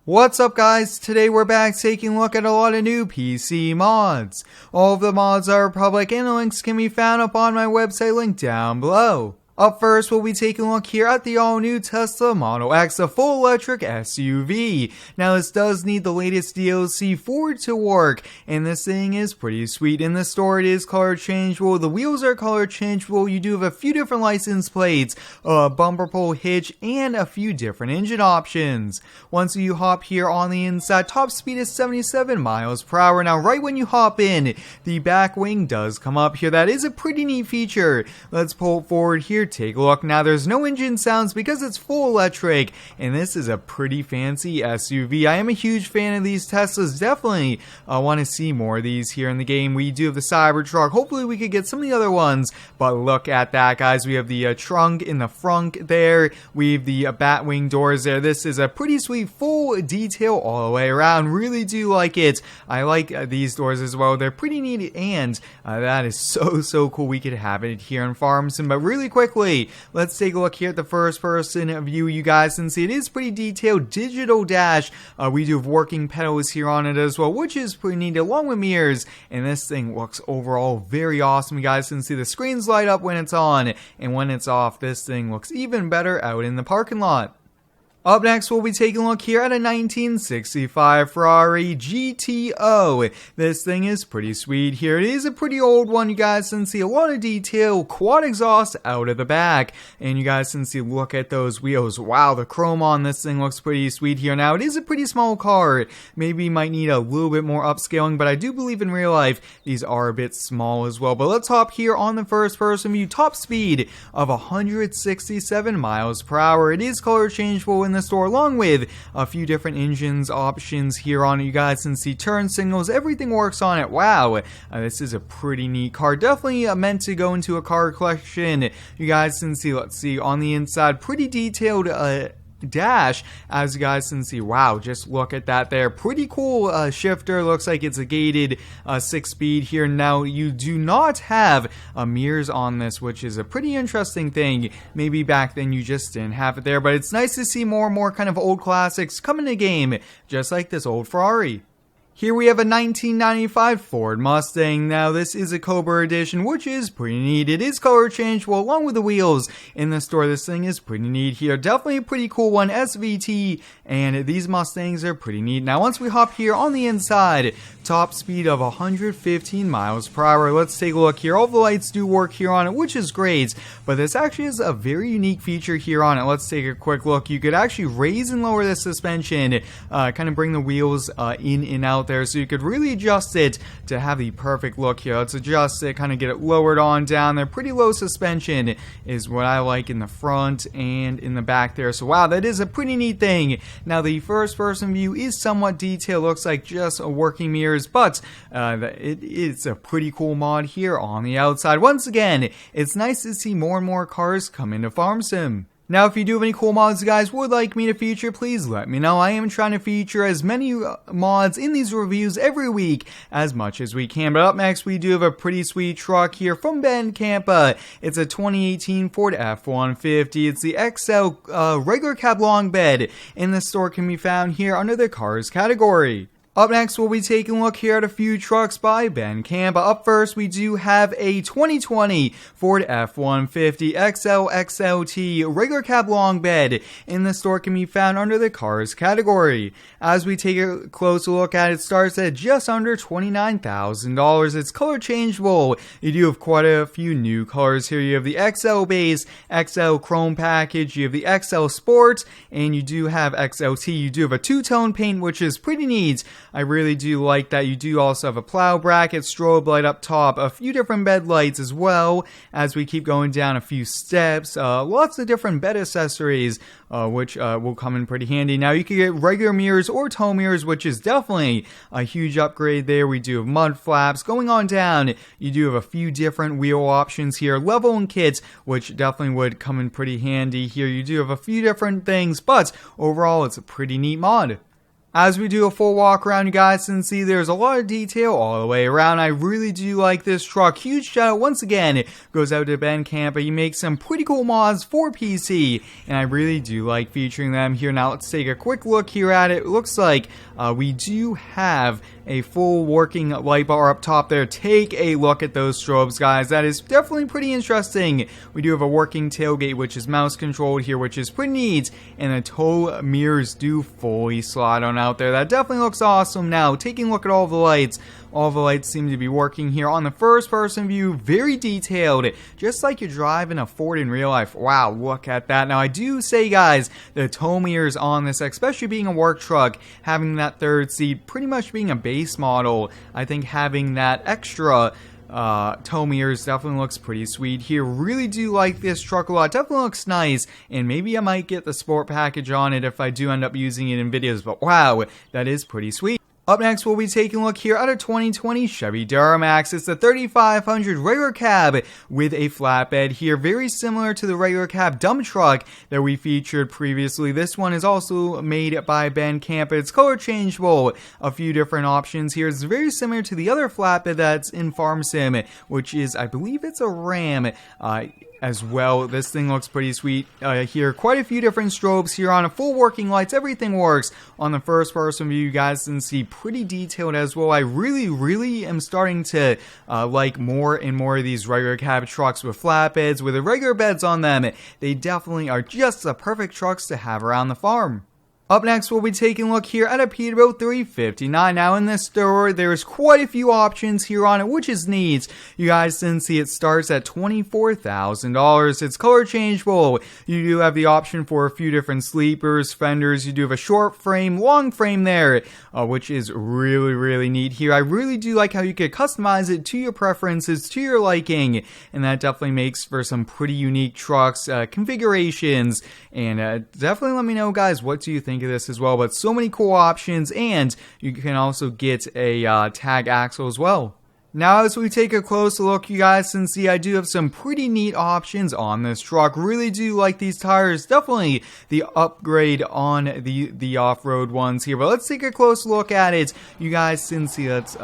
What's up guys, today we're back taking a look at a lot of new PC mods. All of the mods are public and the links can be found up on my website linked down below. Up first, we'll be taking a look here at the all-new Tesla Model X, a full-electric SUV. Now, this does need the latest DLC for it to work, and this thing is pretty sweet. In the store, it is color changeable. The wheels are color changeable. You do have a few different license plates, a bumper pull hitch, and a few different engine options. Once you hop here on the inside, top speed is 77 miles per hour. Now, right when you hop in, the back wing does come up here. That is a pretty neat feature. Let's pull it forward here. Take a look. Now there's no engine sounds because it's full electric, and this is a pretty fancy SUV. I am a huge fan of these Teslas. Definitely want to see more of these here in the game. We do have the Cybertruck. Hopefully we could get some of the other ones, but look at that, guys. We have the trunk in the front there. We have the Batwing doors there. This is a pretty sweet full detail all the way around. Really do like it. I like these doors as well. They're pretty neat, and that is so cool. We could have it here in Farmington, but really quickly, let's take a look here at the first person view. You guys can see it is pretty detailed. Digital dash. We do have working pedals here on it as well, which is pretty neat, along with mirrors, and this thing looks overall very awesome. You guys can see the screens light up when it's on, and when it's off, this thing looks even better out in the parking lot. Up next, we'll be taking a look here at a 1965 Ferrari GTO. This thing is pretty sweet here. It is a pretty old one. You guys can see a lot of detail, quad exhaust out of the back. And you guys can see, look at those wheels. Wow, the chrome on this thing looks pretty sweet here. Now, it is a pretty small car. Maybe might need a little bit more upscaling, but I do believe in real life these are a bit small as well. But let's hop here on the first person view. Top speed of 167 miles per hour. It is color changeable in the store, along with a few different engines options here on it. You guys can see turn signals, everything works on it. Wow, this is a pretty neat car. Definitely meant to go into a car collection. You guys can see, let's see, on the inside, pretty detailed dash, as you guys can see. Wow, just look at that there. Pretty cool shifter. Looks like it's a gated 6-speed here. Now, you do not have mirrors on this, which is a pretty interesting thing. Maybe back then you just didn't have it there, but it's nice to see more and more kind of old classics come in the game, just like this old Ferrari. Here we have a 1995 Ford Mustang. Now this is a Cobra edition, which is pretty neat. It is color changeable along with the wheels in the store. This thing is pretty neat here. Definitely a pretty cool one, SVT, and these Mustangs are pretty neat. Now once we hop here on the inside, top speed of 115 miles per hour. Let's take a look here. All the lights do work here on it, which is great, but this actually is a very unique feature here on it. Let's take a quick look. You could actually raise and lower the suspension, kind of bring the wheels in and out there, so you could really adjust it to have the perfect look here. Let's adjust it, kind of get it lowered on down there. Pretty low suspension is what I like in the front and in the back there. So wow, that is a pretty neat thing. Now the first person view is somewhat detailed, looks like just a working mirrors, but it's a pretty cool mod here on the outside. Once again, it's nice to see more and more cars come into Farm Sim. Now, if you do have any cool mods you guys would like me to feature, please let me know. I am trying to feature as many mods in these reviews every week as much as we can. But up next, we do have a pretty sweet truck here from Campa. It's a 2018 Ford F-150. It's the XL regular cab long bed, and the store can be found here under the cars category. Up next, we'll be taking a look here at a few trucks by Campa. Up first, we do have a 2020 Ford F-150 XL XLT regular cab long bed, and the store can be found under the cars category. As we take a closer look at it, it starts at just under $29,000. It's color changeable. You do have quite a few new colors here. You have the XL base, XL chrome package, you have the XL Sport, and you do have XLT. You do have a two-tone paint, which is pretty neat. I really do like that. You do also have a plow bracket, strobe light up top, a few different bed lights as well. As we keep going down a few steps, lots of different bed accessories, which will come in pretty handy. Now you can get regular mirrors or tow mirrors, which is definitely a huge upgrade there. We do have mud flaps. Going on down, you do have a few different wheel options here. Leveling kits, which definitely would come in pretty handy here. You do have a few different things, but overall it's a pretty neat mod. As we do a full walk around, you guys can see there's a lot of detail all the way around. I really do like this truck. Huge shout out once again goes out to Ben Campa. He makes some pretty cool mods for PC, and I really do like featuring them here. Now let's take a quick look here at it. It looks like we do have a full working light bar up top there. Take a look at those strobes, guys. That is definitely pretty interesting. We do have a working tailgate, which is mouse controlled here, which is pretty neat, and the tow mirrors do fully slide on out there. That definitely looks awesome. Now, taking a look at all the lights seem to be working here on the first person view. Very detailed, just like you're driving a Ford in real life. Wow, look at that. Now I do say, guys, the tow mirrors on this, especially being a work truck, having that third seat, pretty much being a base model, I think having that extra tow mirrors definitely looks pretty sweet here. Really do like this truck a lot. Definitely looks nice, and maybe I might get the sport package on it if I do end up using it in videos, but wow, that is pretty sweet. Up next, we'll be taking a look here at a 2020 Chevy Duramax. It's the 3500 regular cab with a flatbed here, very similar to the regular cab dump truck that we featured previously. This one is also made by Ben Campa. It's color changeable, a few different options here. It's very similar to the other flatbed that's in Farm Sim, which is, I believe it's a Ram, as well. This thing looks pretty sweet here. Quite a few different strobes here on a full working lights. Everything works. On the first person view, you guys can see pretty detailed as well. I really am starting to like more and more of these regular cab trucks with flatbeds, with the regular beds on them. They definitely are just the perfect trucks to have around the farm. Up next, we'll be taking a look here at a Peterbilt 359. Now in this store, there's quite a few options here on it, which is neat. You guys can see it starts at $24,000. It's color changeable. You do have the option for a few different sleepers, fenders. You do have a short frame, long frame there, which is really neat here. I really do like how you could customize it to your preferences, to your liking, and that definitely makes for some pretty unique trucks, configurations, and definitely let me know, guys, what do you think of this as well. But so many cool options, and you can also get a tag axle as well. Now as we take a close look, you guys can see I do have some pretty neat options on this truck. Really do like these tires. Definitely the upgrade on the off-road ones here. But let's take a close look at it. You guys can see, let's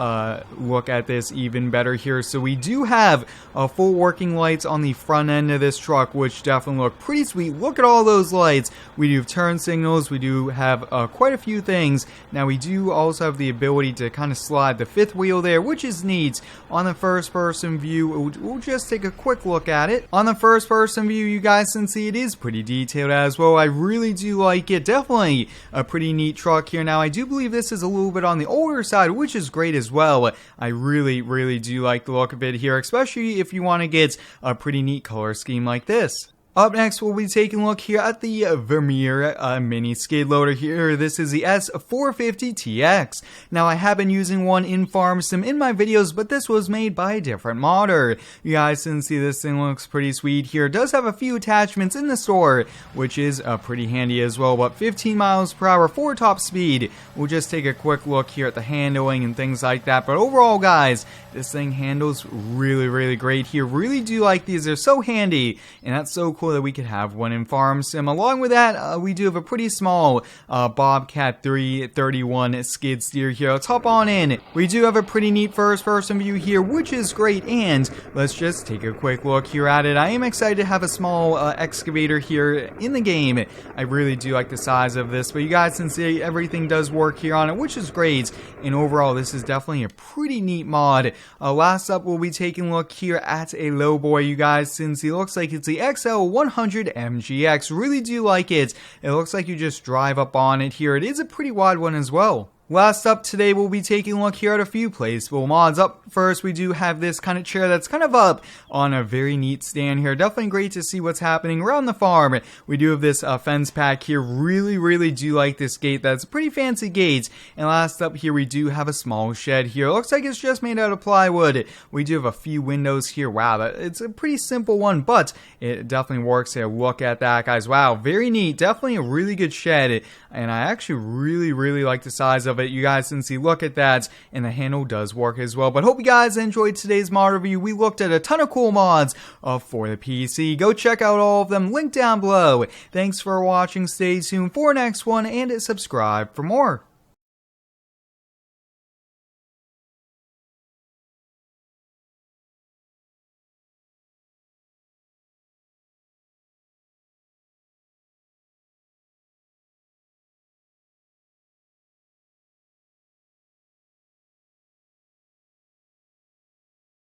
look at this even better here. So we do have full working lights on the front end of this truck, which definitely look pretty sweet. Look at all those lights. We do have turn signals. We do have quite a few things. Now we do also have the ability to kind of slide the fifth wheel there, which is neat. On the first person view, we'll just take a quick look at it. On the first person view, you guys can see it is pretty detailed as well. I really do like it. Definitely a pretty neat truck here. Now I do believe this is a little bit on the older side, which is great as well. I really do like the look of it here, especially if you want to get a pretty neat color scheme like this. Up next, we'll be taking a look here at the Vermeer mini skid loader here. This is the S450TX. Now, I have been using one in Farm Sim in my videos, but this was made by a different modder. You guys can see this thing looks pretty sweet here. It does have a few attachments in the store, which is pretty handy as well. But 15 miles per hour for top speed. We'll just take a quick look here at the handling and things like that. But overall, guys, this thing handles really great here. Really do like these. They're so handy, and that's so cool that we could have one in Farm Sim. Along with that, we do have a pretty small Bobcat 331 skid steer here. Let's hop on in. We do have a pretty neat first person view here, which is great, and let's just take a quick look here at it. I am excited to have a small excavator here in the game. I really do like the size of this, but you guys can see everything does work here on it, which is great, and overall this is definitely a pretty neat mod. Last up, we'll be taking a look here at a lowboy. You guys can see it looks like it's the XL100 MGX. Really do like it. It looks like you just drive up on it here. It is a pretty wide one as well. Last up today, we'll be taking a look here at a few placeable mods. Up first, we do have this kind of chair that's kind of up on a very neat stand here. Definitely great to see what's happening around the farm. We do have this fence pack here. Really do like this gate. That's a pretty fancy gate. And last up here, we do have a small shed here. It looks like it's just made out of plywood. We do have a few windows here. Wow, it's a pretty simple one, but it definitely works here. Look at that, guys. Wow, very neat. Definitely a really good shed. And I actually really like the size of it. You guys can see, look at that, and the handle does work as well. But hope you guys enjoyed today's mod review. We looked at a ton of cool mods for the PC. Go check out all of them, link down below. Thanks for watching. Stay tuned for next one, and subscribe for more.